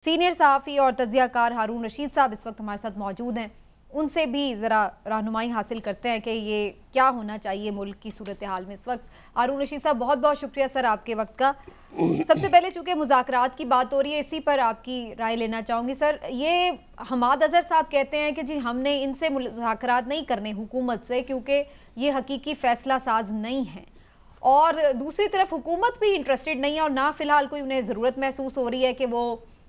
Senior सहाफ़ी और तज्ज़ियाकार हारून रशीद साहब इस वक्त हमारे साथ मौजूद हैं। उनसे भी ज़रा रहनुमाई हासिल करते हैं कि ये क्या होना चाहिए मुल्क की सूरत हाल में इस वक्त। हारून रशीद साहब, बहुत बहुत शुक्रिया सर आपके वक्त का। सबसे पहले चूँकि मुज़ाकरात की बात हो रही है, इसी पर आपकी राय लेना चाहूँगी सर। ये हमाद अज़हर साहब कहते हैं कि जी हमने इनसे मुज़ाकरात नहीं करने हुकूमत से, क्योंकि ये हकीकी फ़ैसला साज नहीं है, और दूसरी तरफ हुकूमत भी इंटरेस्टेड नहीं है और ना फ़िलहाल कोई उन्हें ज़रूरत महसूस हो रही है कि वो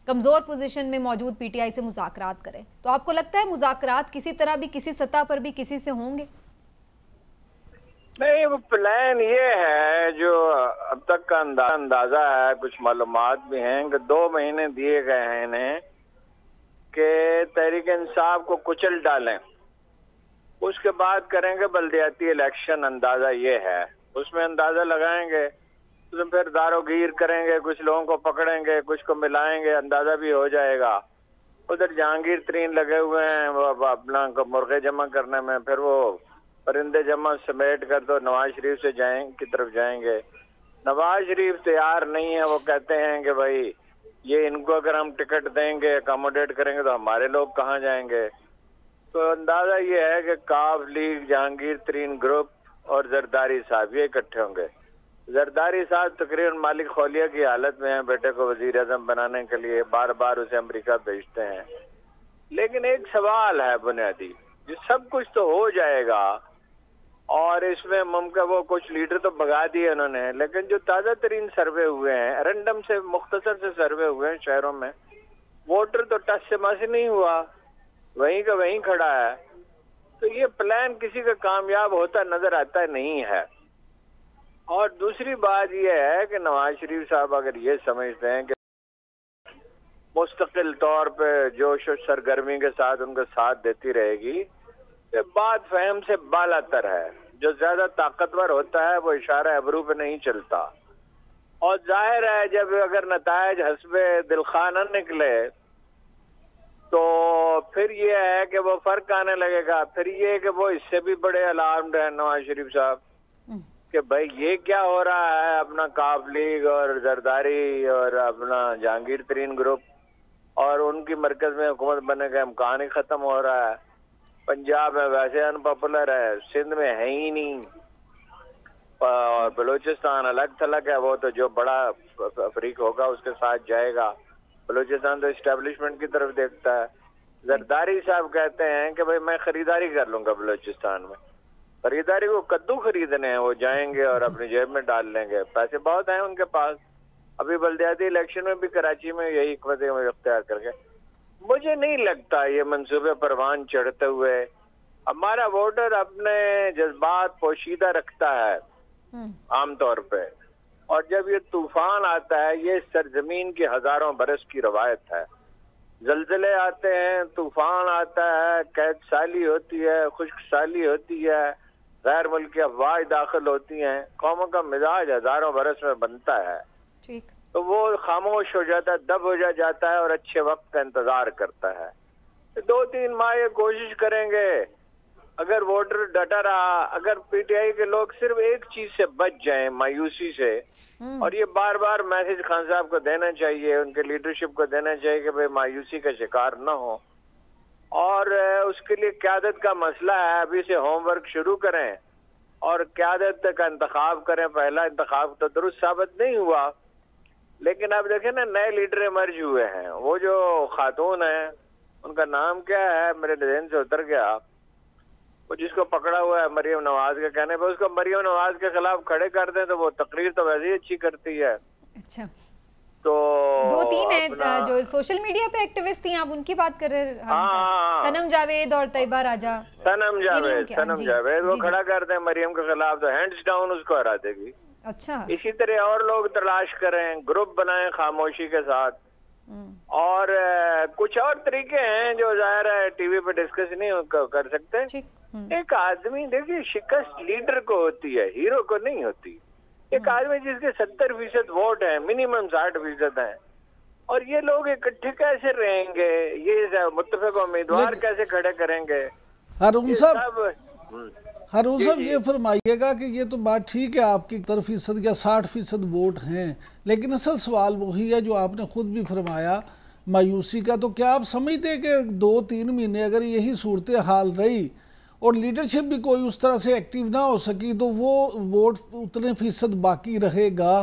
कमज़ोर पोजीशन में मौजूद पीटीआई से मुज़ाकरात करें। तो आपको लगता है मुज़ाकरात किसी तरह भी, किसी सतह पर भी किसी से होंगे? नहीं, वो प्लान ये है जो अब तक का अंदाजा है, कुछ मालूमात भी हैं कि 2 महीने दिए गए हैं इन्हें कि तहरीक इंसाफ को कुचल डालें, उसके बाद करेंगे बल्दियाती इलेक्शन। अंदाजा ये है, उसमें अंदाजा लगाएंगे, उसमें फिर दारोगीर करेंगे, कुछ लोगों को पकड़ेंगे, कुछ को मिलाएंगे, अंदाजा भी हो जाएगा। उधर जहांगीर तरीन लगे हुए हैं वो अपना मुर्गे जमा करने में, फिर वो परिंदे जमा समेट कर तो नवाज शरीफ से की तरफ जाएंगे। नवाज शरीफ तैयार नहीं है, वो कहते हैं कि भाई ये इनको अगर हम टिकट देंगे, अकोमोडेट करेंगे तो हमारे लोग कहाँ जाएंगे। तो अंदाजा ये है कि काफ लीग, जहांगीर तरीन ग्रुप और जरदारी साहब ये इकट्ठे होंगे। जरदारी साहब तकरीबन मालिक खौलिया की हालत में हैं, बेटे को वजीर आजम बनाने के लिए बार बार उसे अमेरिका भेजते हैं। लेकिन एक सवाल है बुनियादी, ये सब कुछ तो हो जाएगा और इसमें मुमकिन वो कुछ लीडर तो भगा दिए उन्होंने, लेकिन जो ताज़ा तरीन सर्वे हुए हैं, रैंडम से मुख्तसर से सर्वे हुए हैं शहरों में, वोटर तो टस से मस नहीं हुआ, वहीं का वहीं खड़ा है। तो ये प्लान किसी का कामयाब होता नजर आता नहीं है। और दूसरी बात यह है कि नवाज शरीफ साहब अगर ये समझते हैं कि मुस्तकिल तौर पे जोश और सरगर्मी के साथ उनका साथ देती रहेगी, तो बात फहम से बालातर है। जो ज्यादा ताकतवर होता है वो इशारा अबरू पे नहीं चलता, और जाहिर है जब अगर नतायज हस्बे दिलखा न निकले तो फिर ये है कि वो फर्क आने लगेगा। फिर ये कि वो इससे भी बड़े अलार्म्ड है नवाज शरीफ साहब कि भाई ये क्या हो रहा है, अपना काफ लीग और जरदारी और अपना जहांगीर तरीन ग्रुप और उनकी मरकज में हुकूमत बनने का इम्कान ही खत्म हो रहा है। पंजाब में वैसे अनपॉपुलर है, सिंध में है ही नहीं, और बलूचिस्तान अलग थलग है, वो तो जो बड़ा अफ्रीक होगा उसके साथ जाएगा। बलूचिस्तान तो एस्टेब्लिशमेंट की तरफ देखता है। जरदारी साहब कहते हैं कि भाई मैं खरीदारी कर लूंगा बलूचिस्तान में, खरीदारी को कद्दू खरीदने हैं, वो जाएंगे और अपनी जेब में डाल लेंगे, पैसे बहुत हैं उनके पास। अभी बल्दियाती इलेक्शन में भी कराची में यही हिकमत इख्तियार करके, मुझे नहीं लगता ये मंसूबे परवान चढ़ते हुए। हमारा वोटर अपने जज्बात पोशीदा रखता है आमतौर पे, और जब ये तूफान आता है, ये सरजमीन की हजारों बरस की रवायत है, जलजले आते हैं, तूफान आता है, कैद साली होती है, खुश्क साली होती है, गैर मुल्की अफवाह दाखिल होती हैं, कौमों का मिजाज हजारों बरस में बनता है। ठीक। तो वो खामोश हो जाता है, दब हो जाता है और अच्छे वक्त का इंतजार करता है। 2-3 माह ये कोशिश करेंगे, अगर वोटर डटा रहा, अगर पीटीआई के लोग सिर्फ एक चीज से बच जाएं, मायूसी से, और ये बार बार मैसेज खान साहब को देना चाहिए, उनके लीडरशिप को देना चाहिए कि भाई मायूसी का शिकार न हो, और उसके लिए क़यादत का मसला है। अभी से होमवर्क शुरू करें और क़यादत का इंतखाब करें। पहला इंतखाब तो दुरुस्त साबित नहीं हुआ, लेकिन अब देखें ना, नए लीडर इमर्ज हुए हैं। वो जो खातून है, उनका नाम क्या है, मेरे ज़हन से उतर गया, वो जिसको पकड़ा हुआ है मरियम नवाज के कहने पर, उसको मरियम नवाज के खिलाफ खड़े कर दें तो वो तकरीर तो वैसे ही अच्छी करती है। अच्छा, तो 2-3 है जो सोशल मीडिया पे एक्टिविस्ट थी, आप उनकी बात कर रहे हैं? हाँ, सनम जावेद और तैयबा राजा। सनम जावेद वो खड़ा कर दें मरियम के खिलाफ तो हैंड्स डाउन उसको हरा देगी। अच्छा, इसी तरह और लोग तलाश करें, ग्रुप बनाएं खामोशी के साथ, और कुछ और तरीके हैं जो जाहिर है टीवी पे डिस्कस नहीं कर सकते। एक आदमी, देखिए, शिकस्त लीडर को होती है, हीरो को नहीं होती। एक आदमी जिसके 70% वोट है, मिनिमम 60% है, और ये लोग इकट्ठे कैसे रहेंगे, ये मुत्तफिक उम्मीदवार कैसे खड़े करेंगे? हारून साहब ये फरमाइएगा कि ये तो बात ठीक है, आपकी 70% या 60% वोट हैं, लेकिन असल सवाल वही है जो आपने खुद भी फरमाया मायूसी का। तो क्या आप समझते हैं कि 2-3 महीने अगर यही सूरत हाल रही और लीडरशिप भी कोई उस तरह से एक्टिव ना हो सकी तो वो वोट उतने फीसद बाकी रहेगा?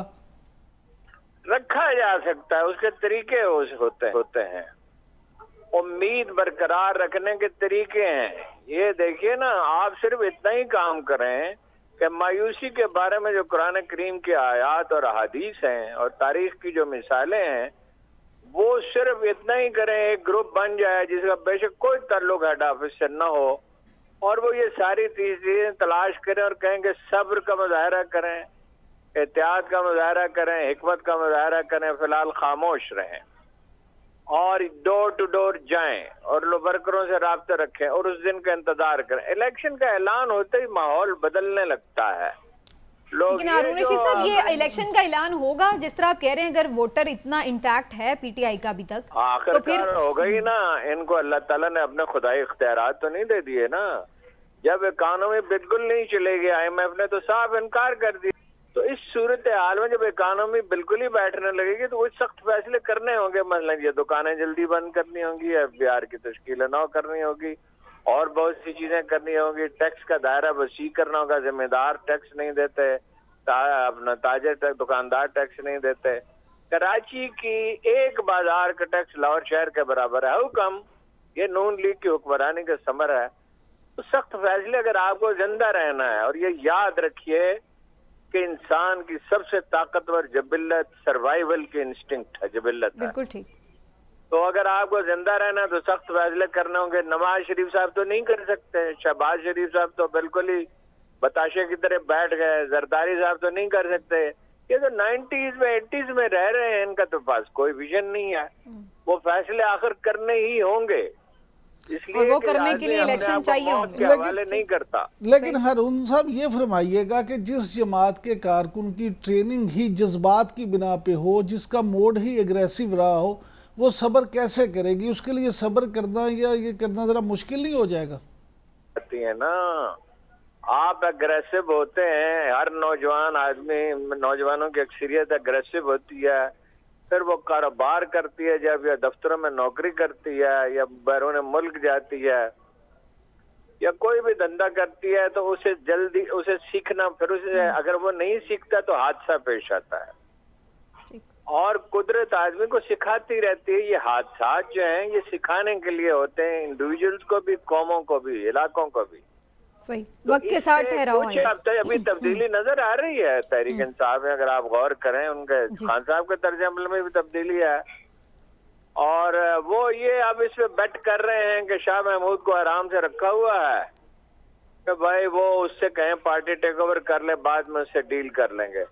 रखा जा सकता है, उसके तरीके होते हैं, उम्मीद बरकरार रखने के तरीके हैं। ये देखिए ना, आप सिर्फ इतना ही काम करें कि मायूसी के बारे में जो कुरान करीम के आयात और अहादीस हैं और तारीख की जो मिसालें हैं, वो सिर्फ इतना ही करें, एक ग्रुप बन जाए जिसका बेशक कोई ताल्लुक हेड ऑफिस से न हो, और वो ये सारी चीजें तलाश करें और कहेंगे सब्र का मुजाहरा करें, एहतियात का मुजाहरा करें, हिकमत का मुजाहरा करें, फिलहाल खामोश रहें और डोर टू डोर जाएं और लोग वर्करों से राब्ता रखें और उस दिन का इंतजार करें। इलेक्शन का ऐलान होते ही माहौल बदलने लगता है। लेकिन हारून रशीद साहब, ये इलेक्शन का ऐलान होगा जिस तरह आप कह रहे हैं, अगर वोटर इतना इंटैक्ट है पीटीआई का अभी तक, आखिर तो फिर हो गई ना। इनको अल्लाह ताला ने अपने खुदाई इख्तियारात तो नहीं दे दिए ना। जब इकानमी बिल्कुल नहीं चलेगी, IMF ने तो साफ इनकार कर दिया। तो इस सूरत हाल में जब इकानमी बिल्कुल ही बैठने लगेगी तो कुछ सख्त फैसले करने होंगे। मसलन ये दुकानें जल्दी बंद करनी होंगी, FBR की तश्कील नौ करनी होगी और बहुत सी चीजें करनी होगी। टैक्स का दायरा वसी करना होगा, जिम्मेदार टैक्स नहीं देते, अपना ताजर टैक्स, दुकानदार टैक्स नहीं देते। कराची की एक बाजार का टैक्स लाहौर शहर के बराबर है। हुक्म ये नून लीग की हुक्मरानी का समर है। तो सख्त फैसले अगर आपको जिंदा रहना है, और ये याद रखिए कि इंसान की सबसे ताकतवर जबिल्लत सर्वाइवल की इंस्टिंक्ट है, जबिल्लत है। बिल्कुल ठीक। तो अगर आपको जिंदा रहना है तो सख्त फैसले करने होंगे। नवाज शरीफ साहब तो नहीं कर सकते, शहबाज शरीफ साहब तो बिल्कुल ही बताशे की तरह बैठ गए, जरदारी साहब तो नहीं कर सकते। ये तो 90s में 80s में रह रहे हैं, इनका तो पास कोई विजन नहीं है। वो फैसले आखिर करने ही होंगे, इसलिए वो करने के लिए इलेक्शन चाहिए होंगे। हवाले नहीं करता। लेकिन हारून साहब ये फरमाइएगा कि जिस जमात के कारकुन की ट्रेनिंग ही जज्बात की बिना पे हो, जिसका मोड ही एग्रेसिव रहा हो, वो सब्र कैसे करेगी? उसके लिए सब्र करना या ये करना जरा मुश्किल नहीं हो जाएगा? है ना, आप अग्रेसिव होते हैं, हर नौजवान आदमी, नौजवानों की अक्सरियत अग्रेसिव होती है। फिर वो कारोबार करती है जब, या दफ्तरों में नौकरी करती है, या बैरून मुल्क जाती है, या कोई भी धंधा करती है, तो उसे जल्दी उसे सीखना, फिर उसे अगर वो नहीं सीखता तो हादसा पेश आता है। और कुदरत आदमी को सिखाती रहती है। ये हादसा जो हैं ये सिखाने के लिए होते हैं, इंडिविजुअल्स को भी, कौमों को भी, इलाकों को भी। सही, वक्त के साथ ठहराव है। अभी तब्दीली नजर आ रही है तहरीक इंसाफ में, अगर आप गौर करें, उनके खान साहब के तर्ज अमल में भी तब्दीली है। और वो ये अब इस पे बेट कर रहे हैं कि शाह महमूद को आराम से रखा हुआ है कि भाई वो उससे कहें पार्टी टेक ओवर कर ले, बाद में उससे डील कर लेंगे।